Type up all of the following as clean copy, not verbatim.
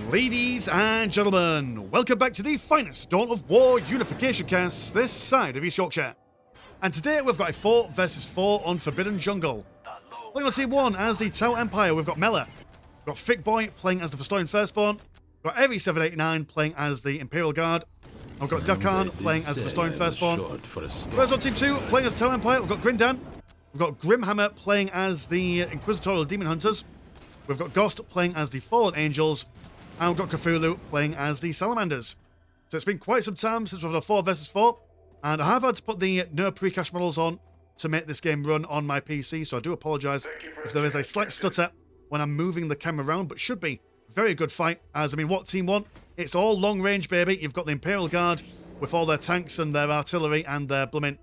Ladies and gentlemen, welcome back to the finest Dawn of War Unification cast this side of East Yorkshire. And today we've got a 4 versus 4 on Forbidden Jungle. Playing on Team 1 as the Tau Empire, we've got Mela. We've got Thick Boy playing as the Verstoian Firstborn. We've got Eri 789 playing as the Imperial Guard. And we've got Dakan playing as the Verstoian Firstborn. Whereas on Team 2, playing as Tau Empire, we've got Grindan. We've got Grimhammer playing as the Inquisitorial Demon Hunters. We've got Ghost playing as the Fallen Angels. And we've got Cthulhu playing as the Salamanders. So it's been quite some time since we've had a 4 versus 4. And I have had to put the no pre-cache models on to make this game run on my PC. So I do apologise if there is a slight stutter when I'm moving the camera around. But should be a very good fight. As, I mean, what Team 1? It's all long range, baby. You've got the Imperial Guard with all their tanks and their artillery and their blooming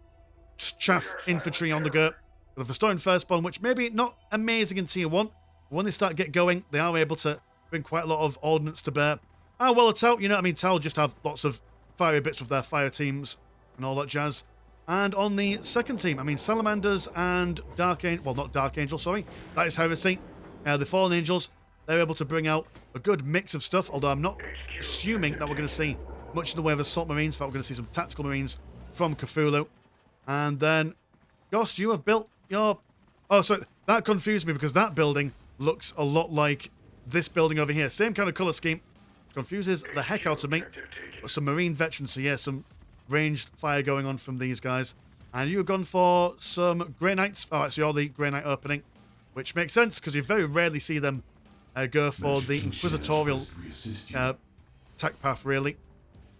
chaff infantry on the go. The Verstoian Firstborn, which maybe not amazing in Tier 1. But when they start get going, they are able to bring quite a lot of ordnance to bear. Ah, well, a Tau, you know what I mean? Tau just have lots of fiery bits with their fire teams and all that jazz. And on the second team, I mean, Salamanders and Dark Angel, well, not Dark Angel, sorry. That is Heresy. The Fallen Angels, they're able to bring out a good mix of stuff, although I'm not assuming that we're going to see much in the way of Assault Marines. In fact, we're going to see some Tactical Marines from Cthulhu. And then, Ghost, you have built your... Oh, sorry, that confused me because that building looks a lot like this building over here. Same kind of colour scheme. Confuses the heck out of me. But some Marine veterans, so yeah, some ranged fire going on from these guys. And you've gone for some Grey Knights. Alright, so you're the Grey Knight opening. Which makes sense, because you very rarely see them go for the Inquisitorial attack path, really.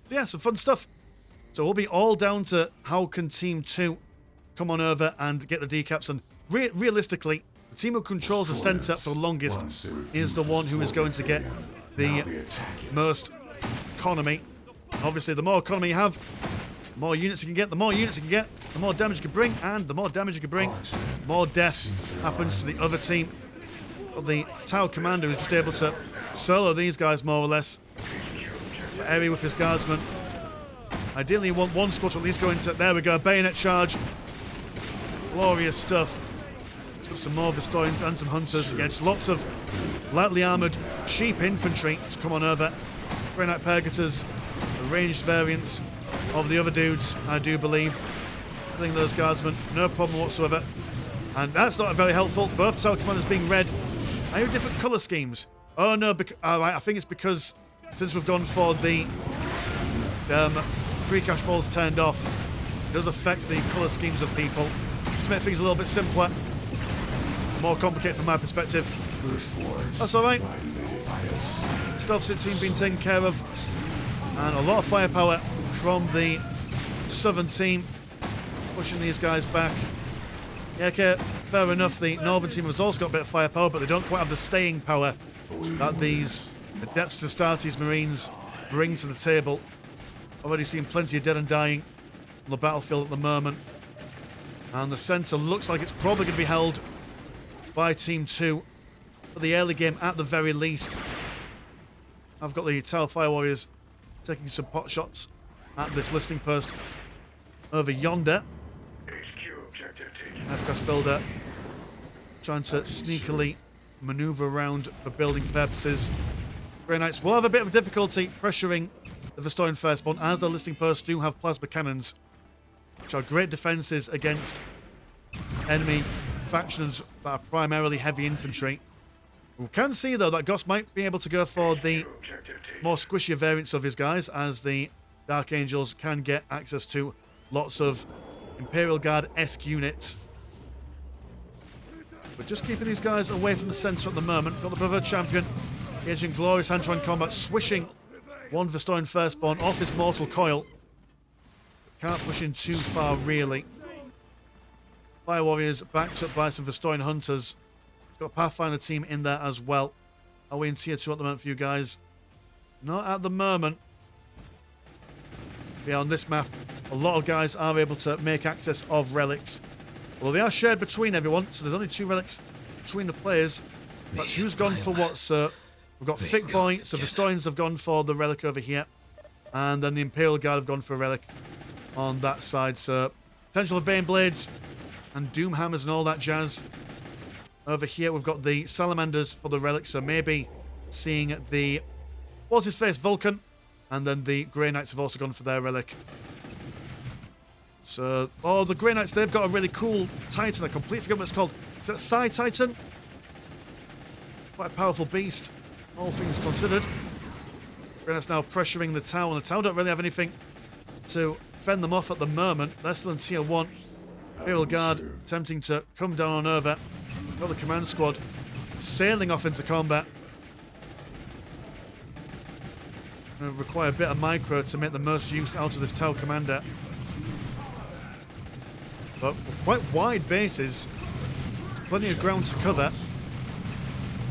So yeah, some fun stuff. So we'll be all down to how can Team 2 come on over and get the decaps. And realistically, the team who controls the centre for the longest is the one who is going to get the most economy. Obviously, the more economy you have, the more units you can get. The more units you can get, the more damage you can bring. And the more damage you can bring, the more death happens to the other team. But the Tau Commander is just able to solo these guys, more or less. Eri with his guardsmen. Ideally, you want one squad to at least go into... There we go, bayonet charge. Glorious stuff. Got some more Verstoians and some Hunters against lots of lightly armoured cheap infantry to come on over. Grey Knight Purgators, the ranged variants of the other dudes, I do believe. Killing those guardsmen, no problem whatsoever. And that's not very helpful. Both Tau Commanders being red. Are you different colour schemes? Oh no, right, I think it's because since we've gone for the pre-cache balls turned off, it does affect the colour schemes of people. Just to make things a little bit simpler. More complicated from my perspective. That's alright. Stealth Suit team being taken care of. And a lot of firepower from the southern team. Pushing these guys back. Yeah, okay, fair enough. The northern team has also got a bit of firepower, but they don't quite have the staying power that these Adepts Astartes Marines bring to the table. Already seen plenty of dead and dying on the battlefield at the moment. And the centre looks like it's probably going to be held by Team 2 for the early game at the very least. I've got the Tau Fire Warriors taking some pot shots at this listing post over yonder. FCAS builder trying to sneakily manoeuvre around for building purposes. Grey Knights will have a bit of difficulty pressuring the Verstoian Firstborn, as the listing posts do have plasma cannons, which are great defences against enemy factions that are primarily heavy infantry. We can see, though, that Ghost might be able to go for the more squishier variants of his guys, as the Dark Angels can get access to lots of Imperial Guard-esque units. But just keeping these guys away from the centre at the moment. Got the Brotherhood Champion, engaging glorious hand-to-hand combat, swishing one Verstoian Firstborn off his mortal coil. Can't push in too far, really. Fire Warriors backed up by some Verstoian Hunters. Got a Pathfinder team in there as well. Are we in Tier 2 at the moment for you guys? Not at the moment. Yeah, on this map, a lot of guys are able to make access of relics. Well, they are shared between everyone, so there's only 2 relics between the players. But who's gone for what, sir? We've got Thick Boy, so Verstoians have gone for the relic over here. And then the Imperial Guard have gone for a relic on that side, so potential of Bane Blades and Doom Hammers and all that jazz. Over here, we've got the Salamanders for the relic, so maybe seeing the What's his face? Vulcan. And then the Grey Knights have also gone for their relic. So, oh, the Grey Knights, they've got a really cool Titan. I completely forget what it's called. Is that Psi Titan? Quite a powerful beast, all things considered. Grey Knights now pressuring the tower. And the tower don't really have anything to fend them off at the moment. They're still in tier 1. Imperial Guard attempting to come down on over. Got the command squad sailing off into combat. Going to require a bit of micro to make the most use out of this tower commander. But with quite wide bases, there's plenty of ground to cover.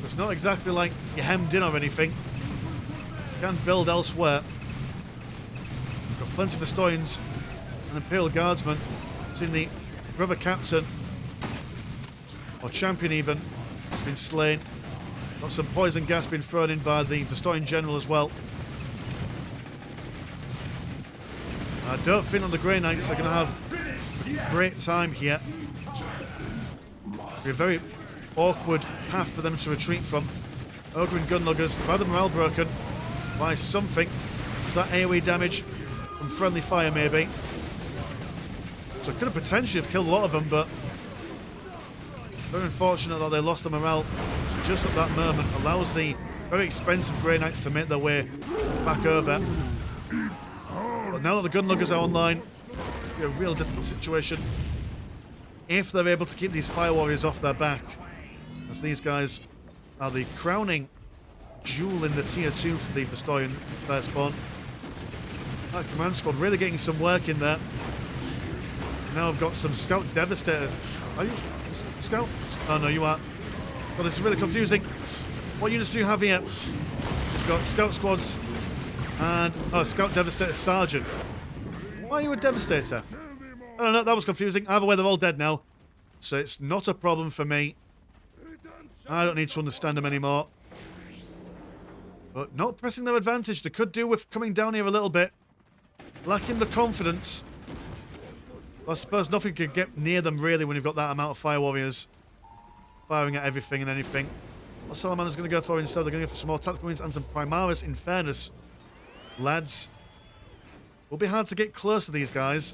It's not exactly like you're hemmed in or anything. You can build elsewhere. We've got plenty of Historians and Imperial Guardsmen. Seen the brother captain, or champion even, has been slain. Got some poison gas being thrown in by the Historian General as well. I don't think on the Grey Knights are going to have a great time here. It'll be a very awkward path for them to retreat from. Ogre and Gunluggers have had the morale broken by something. Is that AoE damage from friendly fire maybe? So it could have potentially have killed a lot of them, but very unfortunate that they lost the morale just at that moment. Allows the very expensive Grey Knights to make their way back over. But now that the Gunluggers are online, it's going to be a real difficult situation if they're able to keep these Fire Warriors off their back, as these guys are the crowning jewel in the tier 2 for the Historian first spawn. That command squad really getting some work in there. Now I've got some Scout Devastator. Are you Scout? Oh no, you are. Well, this is really confusing. What units do you have here? You've got Scout Squads and Scout Devastator Sergeant. Why are you a Devastator? I don't know, that was confusing. Either way, they're all dead now. So it's not a problem for me. I don't need to understand them anymore. But not pressing their advantage. They could do with coming down here a little bit. Lacking the confidence. I suppose nothing could get near them really when you've got that amount of Fire Warriors firing at everything and anything. What Salamander's going to go for instead? They're going to go for some more tactical wins and some Primaris. In fairness, lads, it will be hard to get close to these guys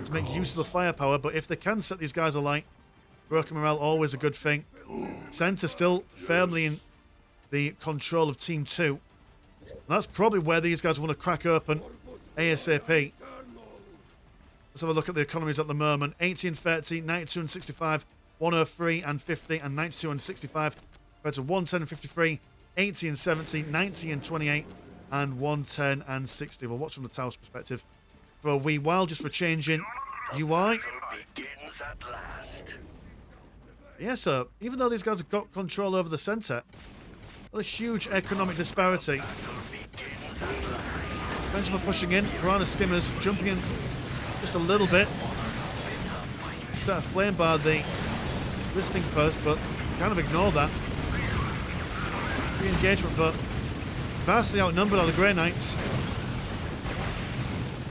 to make use of the firepower, but if they can set these guys alight, broken morale always a good thing. Centre still firmly in the control of Team 2. And that's probably where these guys want to crack open ASAP. Let's have a look at the economies at the moment. 80 and 30, 92 and 65, 103 and 50, and 92 and 65. Compared to 110 and 53, 80 and 70, 90 and 28, and 110 and 60. We'll watch from the tower's perspective for a wee while, just for changing UI. Yeah, so even though these guys have got control over the centre, what a huge economic disparity. Benjamin pushing in, Piranha Skimmers jumping in just a little bit. Set aflame by the listing post, but kind of ignore that. Re-engagement, but vastly outnumbered are the Grey Knights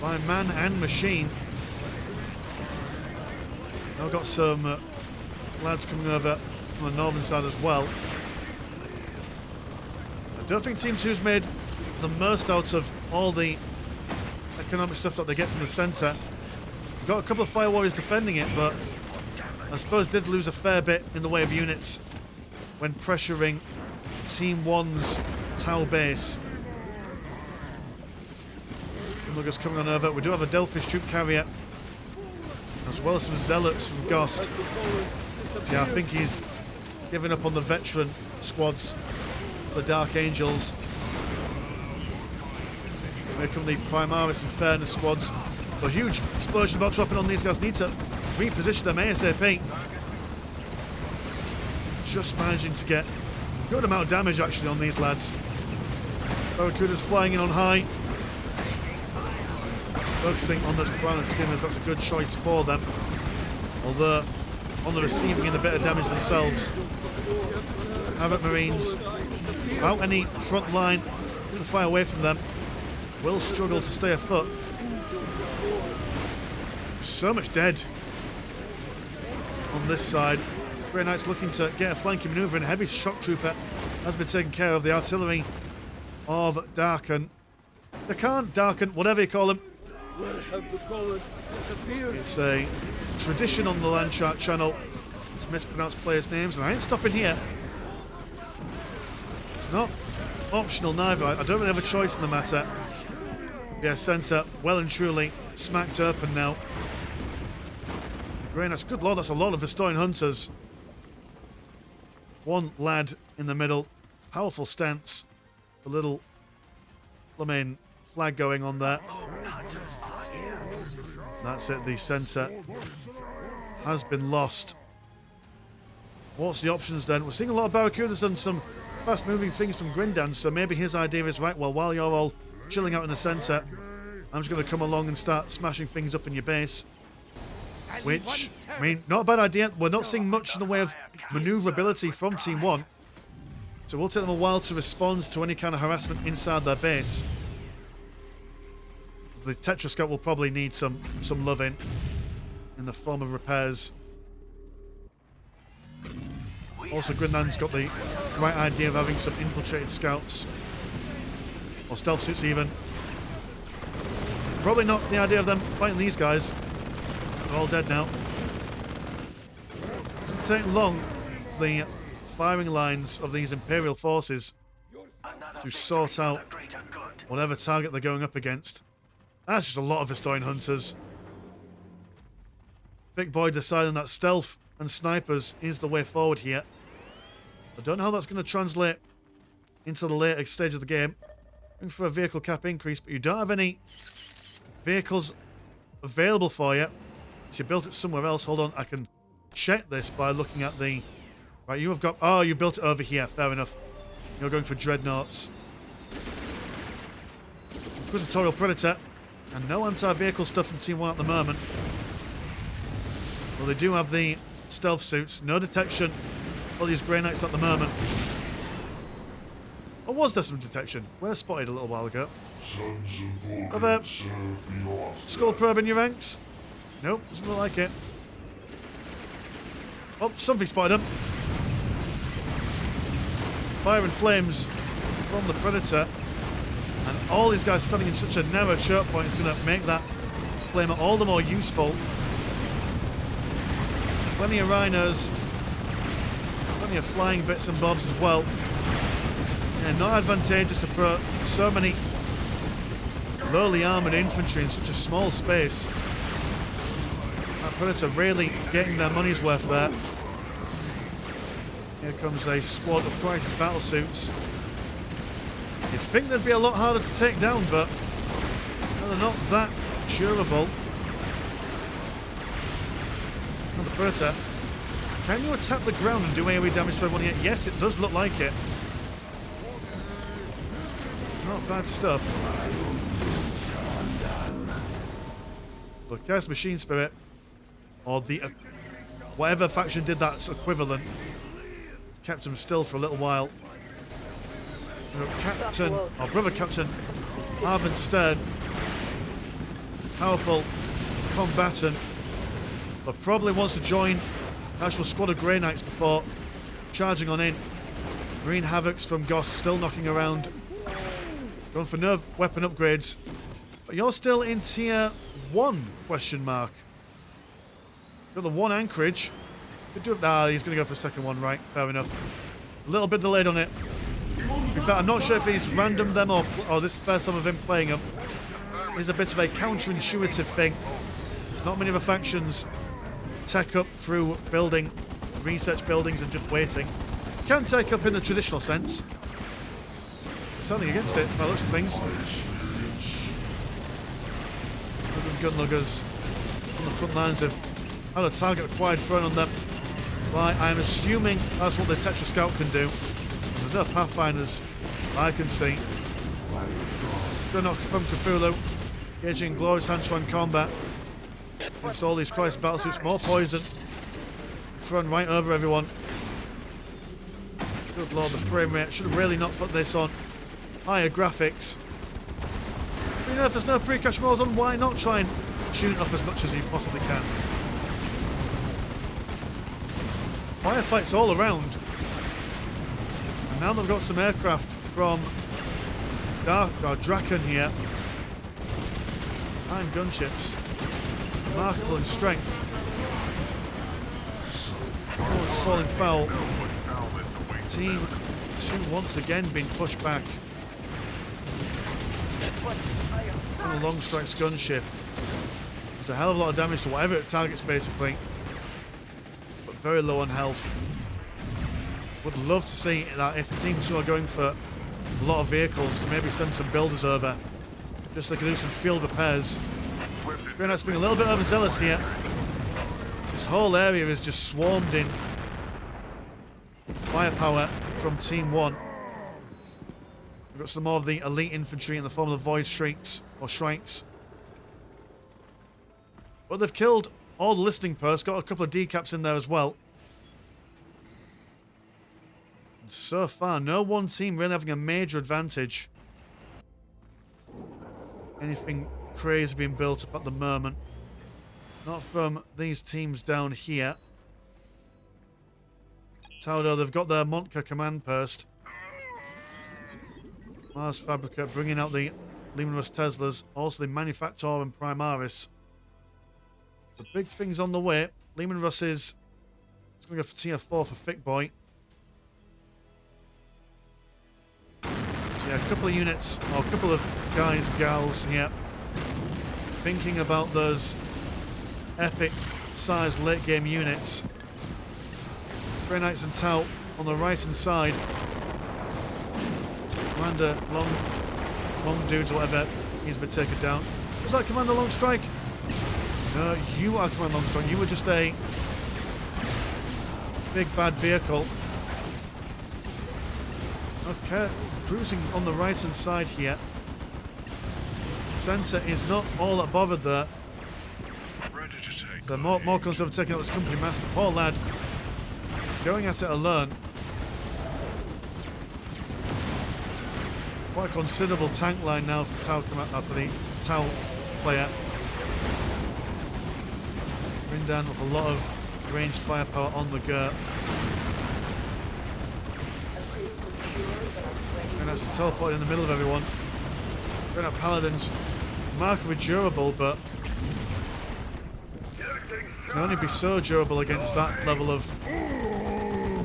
by man and machine. Now got some lads coming over from the northern side as well. I don't think Team 2's made the most out of all the economic stuff that they get from the centre. Got a couple of Fire Warriors defending it, but I suppose did lose a fair bit in the way of units when pressuring Team 1's tower base. Gunluggers coming on over. We do have a Delphish troop carrier, as well as some Zealots from Ghost. So yeah, I think he's given up on the veteran squads, the Dark Angels. Here come the Primaris and Fairness squads. A huge explosion about to happen on these guys. Need to reposition them ASAP. Just managing to get a good amount of damage actually on these lads. Barracuda's flying in on high. Focusing on those Piranha Skimmers, that's a good choice for them. Although on the receiving end a bit of damage themselves. Havoc Marines, without any front line, to fire away from them, will struggle to stay afoot. So much dead on this side. Grey Knights looking to get a flanking manoeuvre, and a heavy shock trooper has been taken care of. The artillery of darken. They can't darken, whatever you call them. Where have the colors disappeared? It's a tradition on the Landshark channel to mispronounce players' names, and I ain't stopping here. It's not optional neither. I don't really have a choice in the matter. Yeah, centre well and truly smacked open now. Very nice. Good lord, that's a lot of Historian Hunters. One lad in the middle. Powerful stance. A little flag going on there. That's it, the centre has been lost. What's the options then? We're seeing a lot of Barracudas and some fast-moving things from Grindan, so maybe his idea is, right, well, while you're all chilling out in the centre, I'm just going to come along and start smashing things up in your base. Which, I mean, not a bad idea. We're not seeing much in the way of manoeuvrability from Team 1. So we'll take them a while to respond to any kind of harassment inside their base. The Tetrascope will probably need some loving in the form of repairs. Also, Grindan's got the right idea of having some infiltrated scouts. Or stealth suits even. Probably not the idea of them fighting these guys. They're all dead now. It doesn't take long for the firing lines of these Imperial forces to sort out whatever target they're going up against. That's just a lot of Historian Hunters. Big Boy deciding that stealth and snipers is the way forward here. I don't know how that's going to translate into the later stage of the game. Looking for a vehicle cap increase, but you don't have any vehicles available for you. So you built it somewhere else. Hold on, I can check this by looking at the... Right, you have got... Oh, you built it over here. Fair enough. You're going for Dreadnoughts. Inquisitorial Predator. And no anti-vehicle stuff from Team 1 at the moment. Well, they do have the stealth suits. No detection for these Grey Knights at the moment. Or was there some detection? Where spotted a little while ago. Have a skull probe in your ranks? Nope, doesn't look like it. Oh, something spotted him. Fire and flames from the Predator. And all these guys standing in such a narrow choke point is going to make that flamer all the more useful. Plenty of rhinos. Plenty of flying bits and bobs as well. Yeah, not advantageous to throw so many lowly armoured infantry in such a small space. That Predator really getting their money's worth there. Here comes a squad of crisis battlesuits. You'd think they'd be a lot harder to take down, but no, they're not that durable. And the Predator. Can you attack the ground and do AoE damage to everyone here? Yes, it does look like it. Not bad stuff. Look, there's Machine Spirit. Or the... whatever faction did that's equivalent. Kept him still for a little while. Captain, or Brother Captain Arvin Stern, powerful combatant, but probably wants to join an actual squad of Grey Knights before charging on in. Marine Havocs from Goss still knocking around. Going for no weapon upgrades. But you're still in tier 1, question mark. Got the 1 anchorage. Could do it. Ah, he's going to go for a second one, right? Fair enough. A little bit delayed on it. In fact, I'm not sure if he's random them or this is the first time of him playing them. It's a bit of a counterintuitive thing. There's not many other factions tech up through building, research buildings and just waiting. Can take up in the traditional sense. Standing against it by the looks of things. Gunluggers on the front lines have had a target acquired thrown on them. Right, I'm assuming that's what the Tetra Scout can do. There's no Pathfinders I can see. Good knock from Cthulhu. Engaging glorious hand-to-hand combat against all these Christ battlesuits. More poison thrown right over everyone. Good lord, the frame rate. Should have really not put this on higher graphics. But, you know, if there's no pre-cache modes on, why not try and tune it up as much as you possibly can? Firefights all around. And now they've got some aircraft from Draken here. 9 gunships. Remarkable in strength. Oh, it's falling foul. Team 2 once again being pushed back. And the long strike's gunship. There's a hell of a lot of damage to whatever it targets, basically. But very low on health. Would love to see that if Team 2 are going for a lot of vehicles, to maybe send some builders over. Just so they can do some field repairs. Grey Knight's being a little bit overzealous here. This whole area is just swarmed in firepower from Team 1. We've got some more of the elite infantry in the form of the Void Shrieks, or Shrikes. But they've killed all the listening posts, got a couple of decaps in there as well. And so far, no one team really having a major advantage. Anything crazy being built up at the moment. Not from these teams down here. Taudo, they've got their Montka command post. Mars Fabrica bringing out the Lehman Russ Teslas, also the Manufactor and Primaris. The big thing's on the way. Lehman Russ is going to go for tier 4 for Thick Boy. So yeah, a couple of units, or a couple of guys and gals here thinking about those epic sized late game units. Grey Knights and Tau on the right hand side. Commander Long Dudes, whatever, he's been taken down. Was that Commander Long Strike? No, you are Commander Long Strike. You were just a big bad vehicle. Okay, cruising on the right hand side here. Centre is not all that bothered there. So more concerned with taking out this company master. Poor lad. He's going at it alone. Quite a considerable tank line now for Tau, for the Tau player. Rindan with a lot of ranged firepower on the go. And that's a teleport in the middle of everyone. Going up Paladins, remarkably durable, but can only be so durable against that level of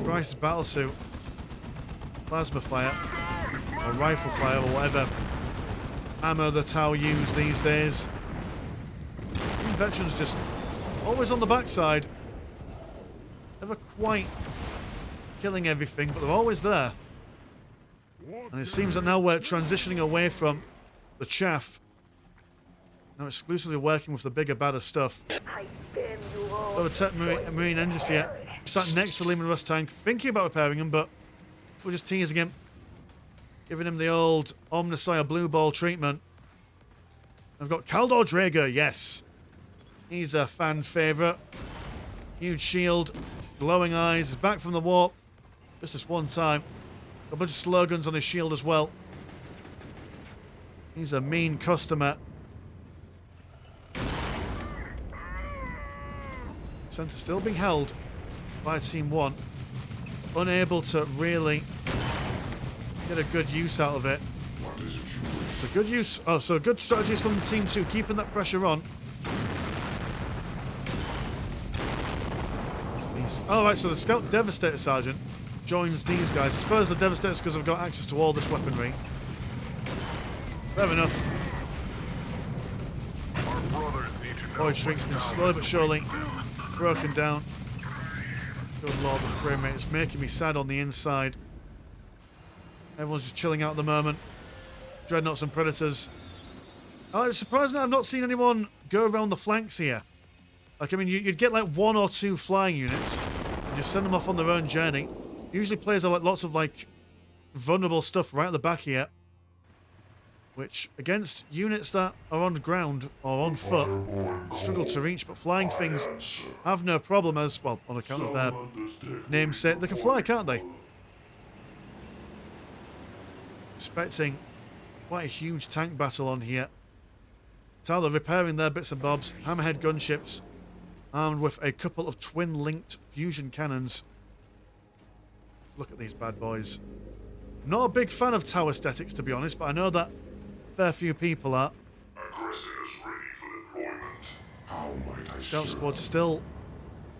Bryce's battlesuit. Plasma fire, or rifle fire, or whatever ammo the Tau use these days. Veterans just always on the backside. Never quite killing everything, but they're always there. And it seems that now we're transitioning away from the chaff. Now exclusively working with the bigger, badder stuff. Overtech Marine Engines here. Sat next to Lehman Russ tank, thinking about repairing him, but we're just teasing him. Giving him the old Omnissiah blue ball treatment. I've got Kaldor Draeger, yes. He's a fan favourite. Huge shield, glowing eyes, he's back from the warp. Just this one time. A bunch of slogans on his shield as well. He's a mean customer. Centre still being held by Team 1. Unable to really get a good use out of it. So good use. Oh, so good strategies from Team 2, keeping that pressure on. Oh, right, so the Scout Devastator Sergeant joins these guys. I suppose the Devastators because they've got access to all this weaponry. Fair enough. Void Shrink's been slowly but surely broken down. Good lord, the frame rate is making me sad on the inside. Everyone's just chilling out at the moment. Dreadnoughts and Predators. Oh, it's surprising I've not seen anyone go around the flanks here. Like, I mean, you'd get like 1 or 2 flying units and just send them off on their own journey. Usually players are like lots of like vulnerable stuff right at the back here. Which, against units that are on ground or on foot, struggle to reach, but flying things have no problem as, well, on account of their namesake. They can fly, can't they? Expecting quite a huge tank battle on here. Tyler repairing their bits and bobs. Hammerhead gunships, armed with a couple of twin-linked fusion cannons. Look at these bad boys. Not a big fan of tower aesthetics, to be honest, but I know that a fair few people are. Aggressor is ready for deployment. How might I Scout serve? squad still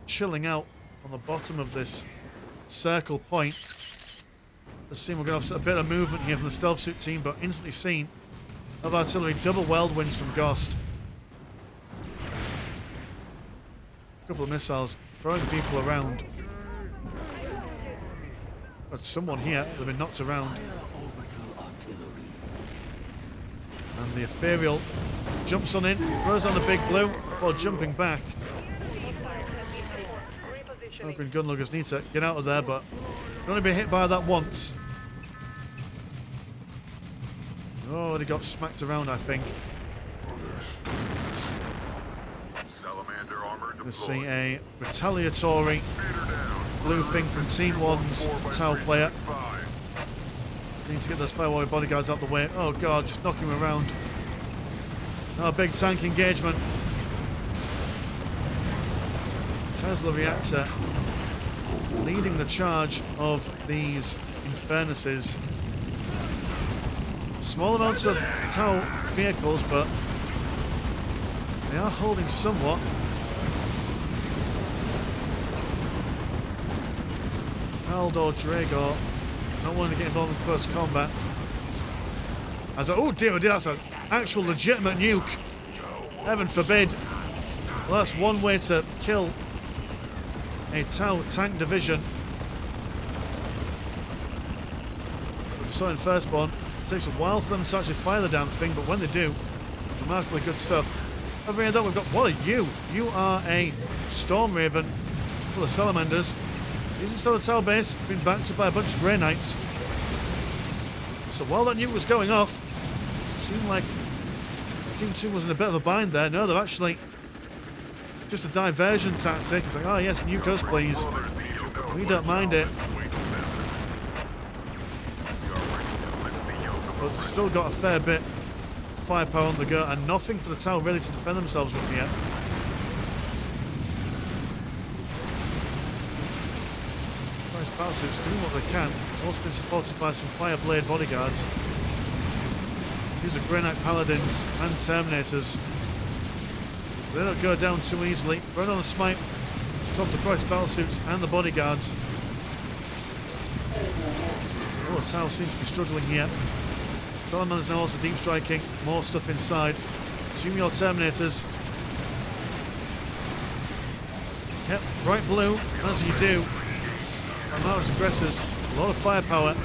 chilling out on the bottom of this circle point. Let's see, we're going to have a bit of movement here from the stealth suit team, but instantly seen of artillery, double whirlwinds from Ghost. A couple of missiles throwing people around. Got someone here that's been knocked around. And the Ethereal jumps on in, throws on the big blue before jumping back. Open gunluggers need to get out of there, but can only be hit by that once. Oh, he got smacked around, I think. Salamander armor Let's deployed. see a retaliatory blue thing from Team 1's Tau player. Need to get those fire warrior bodyguards out the way. Oh god, just knocking him around. Oh, big tank engagement. Tesla reactor leading the charge of these Infernuses. Small amounts of Tau vehicles, but they are holding somewhat. Aldo Drago not wanting to get involved in close combat. Oh dear, that's an actual legitimate nuke. Heaven forbid. Well, that's one way to kill a Tau tank division. We saw in Firstborn, it takes a while for them to actually fire the damn thing, but when they do, remarkably good stuff. Over here though, we've got, what are you? You are a Storm Raven full of salamanders. Using still a Tau base, being backed up by a bunch of Grey Knights. So while that nuke was going off, it seemed like Team 2 was in a bit of a bind there. No, they're actually just a diversion tactic. It's like, oh yes, nuke us please. We don't mind it. But they've still got a fair bit of firepower on the go, and nothing for the Tau really to defend themselves with yet. Nice battleships doing what they can. Also been supported by some Fireblade bodyguards. These are Grey Knight Paladins and Terminators. They don't go down too easily. Run on a smite, top the price battlesuits and the bodyguards. Oh, the Tau seems to be struggling here. Salamander's now also deep striking. More stuff inside. Assume your Terminators. Yep, bright blue, as you do. And Mars aggressors, a lot of firepower,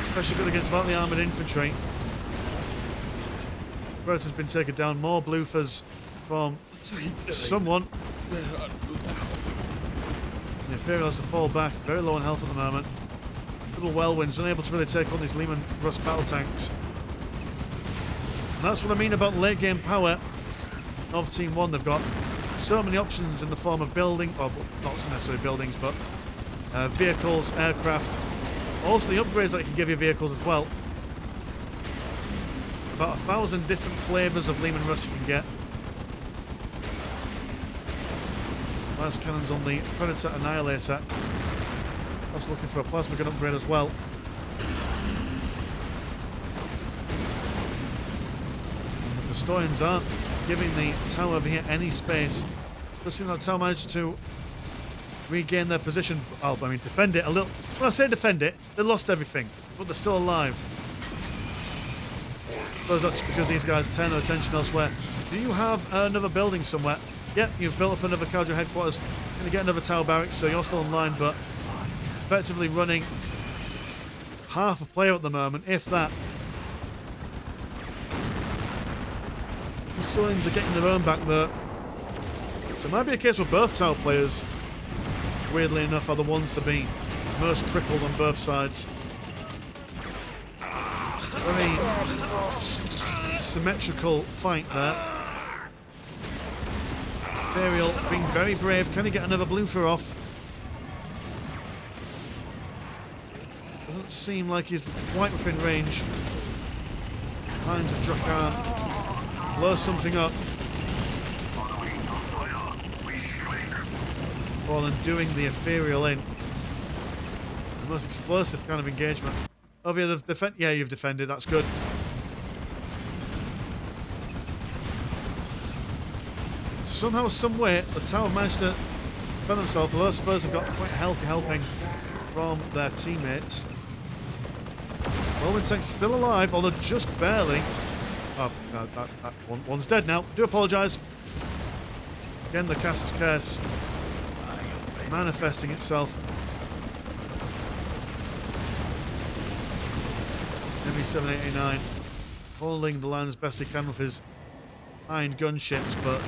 especially good against lightly armoured infantry. Rotor's been taken down. More bloofers from someone. The Ethereal has to fall back, very low on health at the moment. Little whirlwinds, unable to really take on these Lehman Russ battle tanks. And that's what I mean about late game power of Team 1. They've got so many options in the form of building, or not necessarily buildings, but vehicles, aircraft. Also the upgrades that can give you vehicles as well. About 1,000 different flavours of Lehman Russ you can get. Last cannons on the Predator Annihilator. Also looking for a plasma gun upgrade as well. And the Historians aren't giving the Tau over here any space. Does seem like Tau managed to regain their position. Oh, I mean, defend it a little. When I say defend it, they lost everything, but they're still alive. I suppose that's because these guys turn their attention elsewhere. Do you have another building somewhere? Yep, you've built up another cadre headquarters. Going to get another Tau barracks, so you're still online, but effectively running half a player at the moment, if that. The Historians are getting their own back there. So it might be a case where both Tau players, weirdly enough, are the ones to be most crippled on both sides. Very symmetrical fight there. Imperial being very brave. Can he get another bloofer off? Doesn't seem like he's quite within range. Hines and Drakkar blow something up. Before then doing the Ethereal in. The most explosive kind of engagement. Over here, they've defended. Yeah, you've defended. That's good. Somehow, some way, the tower managed to defend themselves. Although Spurs have got quite a healthy helping from their teammates. Rolling Tank's still alive, although just barely. Oh, no, that one's dead now. Do apologise. Again, the Caster's Curse manifesting itself. ME789 holding the line as best he can with his iron gunships, but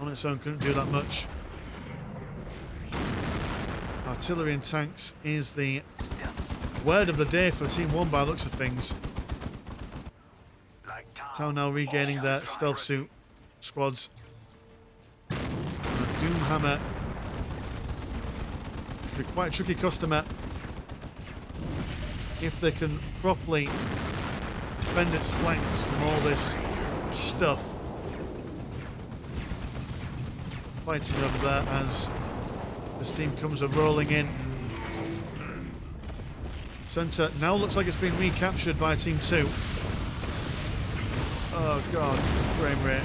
on its own couldn't do that much. Artillery and tanks is the word of the day for Team 1 by the looks of things. Town now regaining their stealth suit squads. And a Doomhammer should be quite a tricky customer if they can properly defend its flanks from all this stuff. Fighting over there as this team comes rolling in. Centre now looks like it's been recaptured by Team 2. Oh god, frame rate.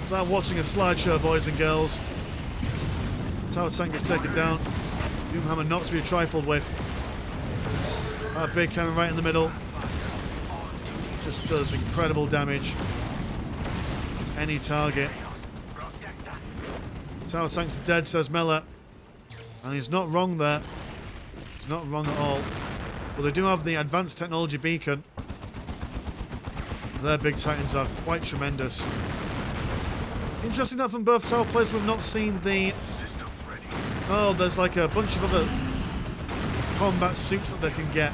It's like watching a slideshow, boys and girls. Tower tank gets taken down. Doomhammer not to be trifled with. That big cannon right in the middle. Just does incredible damage to any target. Tower tank's dead, says Mella. And he's not wrong there. He's not wrong at all. But they do have the advanced technology beacon. Their big titans are quite tremendous. Interesting that from both tower players we've not seen the... Oh, there's like a bunch of other combat suits that they can get.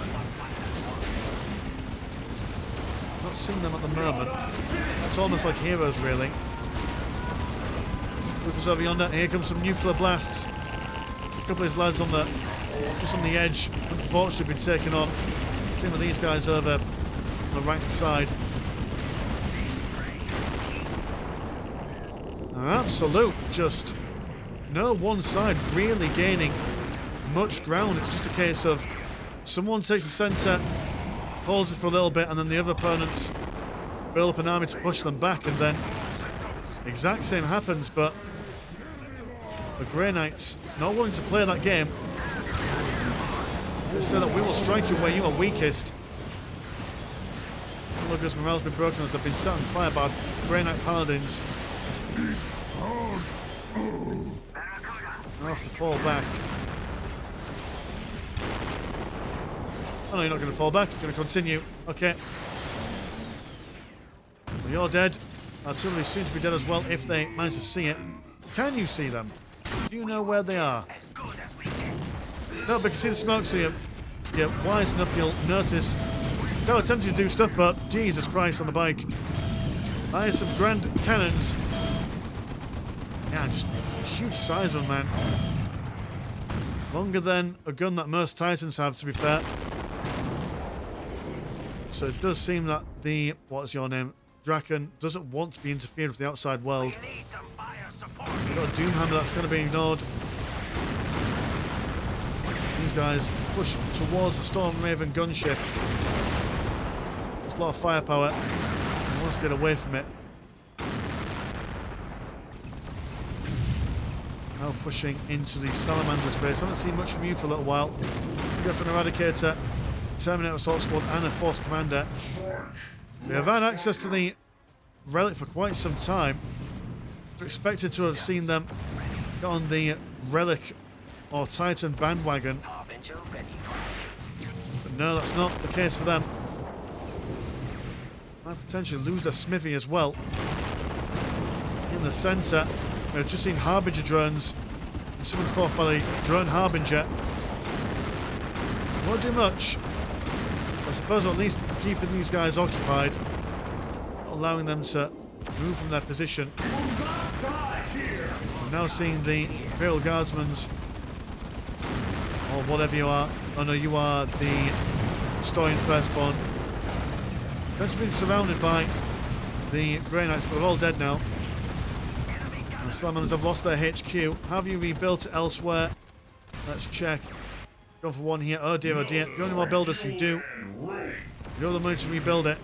Not seeing them at the moment. It's almost like heroes, really. Rufus over yonder. Here comes some nuclear blasts. A couple of his lads on the just on the edge. Unfortunately, been taken on. Some of these guys over on the right hand side. Absolute, just no one side really gaining much ground. It's just a case of someone takes the centre, holds it for a little bit, and then the other opponents build up an army to push them back, and then the exact same happens. But the Grey Knights not wanting to play that game. They say that we will strike you where you are weakest. Lugger's morale's been broken as they've been set on fire by Grey Knight Paladins. I'll have to fall back. Oh no, you're not going to fall back. You're going to continue. Okay. Well, you're dead. Artillery soon to be dead as well if they manage to see it. Can you see them? Do you know where they are? No, but you can see the smoke, so you're wise enough, you'll notice. They're attempting to do stuff, but Jesus Christ on the bike. That is some grand cannons. Yeah, just huge size of them, man. Longer than a gun that most Titans have, to be fair. So it does seem that the, what's your name, Draken, doesn't want to be interfered with the outside world. We've got a Doomhammer that's going to be ignored. These guys push towards the Storm Raven gunship. There's a lot of firepower. He wants to get away from it. Now pushing into the Salamander space. I haven't seen much from you for a little while. We go for an Eradicator, Terminator Assault Squad, and a Force Commander. We have had access to the relic for quite some time. We're expected to have seen them get on the relic or Titan bandwagon. But no, that's not the case for them. Might potentially lose their smithy as well. In the centre, we've just seen Harbinger drones. Summoned forth by the drone Harbinger. Won't do much. I suppose at least keeping these guys occupied, allowing them to move from their position. We're now seeing the Imperial Guardsmen's, or whatever you are. Oh no, you are the Historian Firstborn. They've been surrounded by the Grey Knights, but they're all dead now. The Salamanders have lost their HQ. Have you rebuilt it elsewhere? Let's check. Going for one here. Oh dear, oh dear. The only more builders you do. You have the money to rebuild it.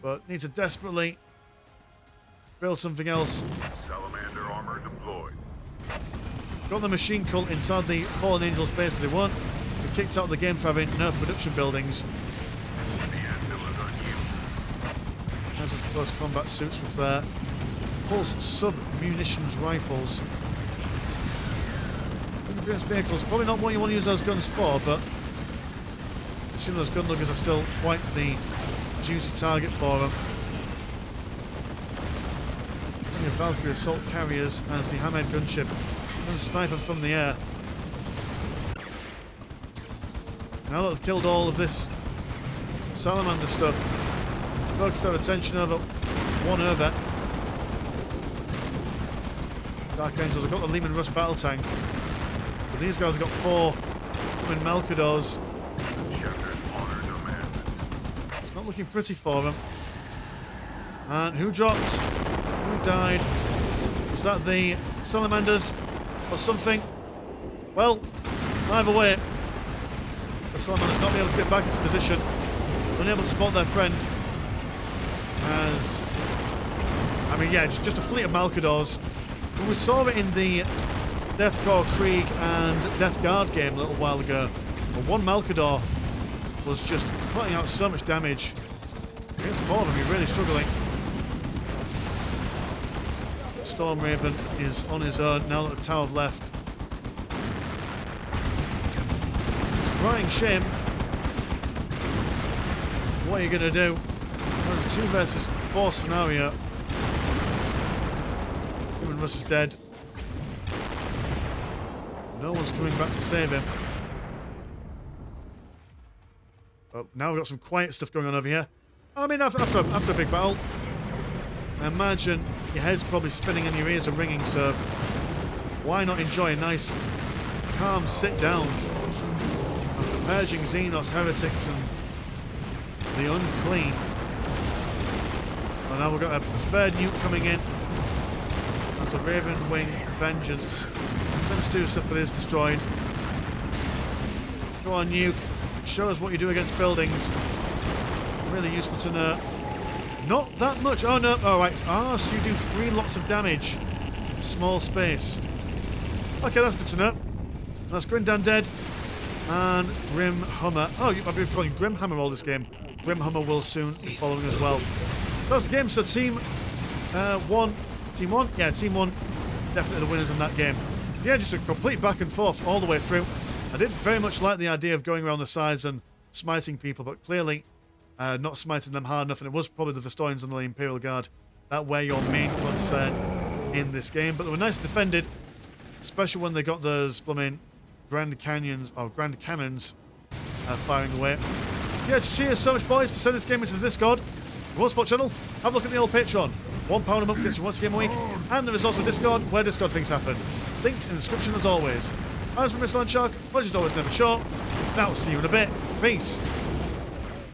But need to desperately build something else. Salamander armor deployed. Got the machine cult inside the Fallen Angels base they want. They kicked out of the game for having no production buildings. The anvil is on you. As of close combat suits with their pulse sub-munitions rifles. Advanced vehicles, probably not what you want to use those guns for, but I assume those gunluggers are still quite the juicy target for them. Valkyrie assault carriers as the hammerhead gunship and snipe them from the air. Now that they've killed all of this salamander stuff, focused our attention over one over. Dark Angels have got the Lehman Russ battle tank, but these guys have got 4 human Malcadors. It's not looking pretty for them. And who dropped? Who died? Was that the salamanders or something? Well, either way, the salamanders not be able to get back into position, unable to spot their friend. As I mean, yeah, just a fleet of Malcadors. We saw it in the Death Corps Krieg and Death Guard game a little while ago. But one Malcador was just putting out so much damage. Against 4 of them, you're really struggling. Storm Raven is on his own now that the tower have left. Crying shame. What are you going to do? There's a 2 versus 4 scenario. Human Russ is dead. No one's coming back to save him. But now we've got some quiet stuff going on over here. I mean, after a big battle, I imagine your head's probably spinning and your ears are ringing, so why not enjoy a nice, calm sit down after purging Xenos, heretics, and the unclean. And now we've got a 3rd nuke coming in. That's a Raven Wing Vengeance. Attempts to do stuff, but is destroyed. Go on, nuke. Show us what you do against buildings. Really useful to know. Not that much. Oh no. Alright. Ah, so you do 3 lots of damage. Small space. Okay, that's good to know. That's Grindan dead. And Grim Hummer. Oh, I've been calling Grim Hammer all this game. Grim Hummer will soon be following as well. That's the game. So Team 1. Team 1? Yeah, Team 1. Definitely the winners in that game. Yeah, just a complete back and forth all the way through. I did very much like the idea of going around the sides and smiting people, but clearly not smiting them hard enough, and it was probably the Vestorians and the Imperial Guard that were your main concern in this game. But they were nice defended, especially when they got those blooming Grand Cannons firing away. So yeah, cheers so much, boys, for sending this game into the Discord. The Worldsport channel, have a look at the old Patreon. £1 a month gets you once a game a week, and there is also Discord, where Discord things happen. Links in the description as always. I'm from Mr. Landshark, pleasure's always never short. Now, see you in a bit. Peace.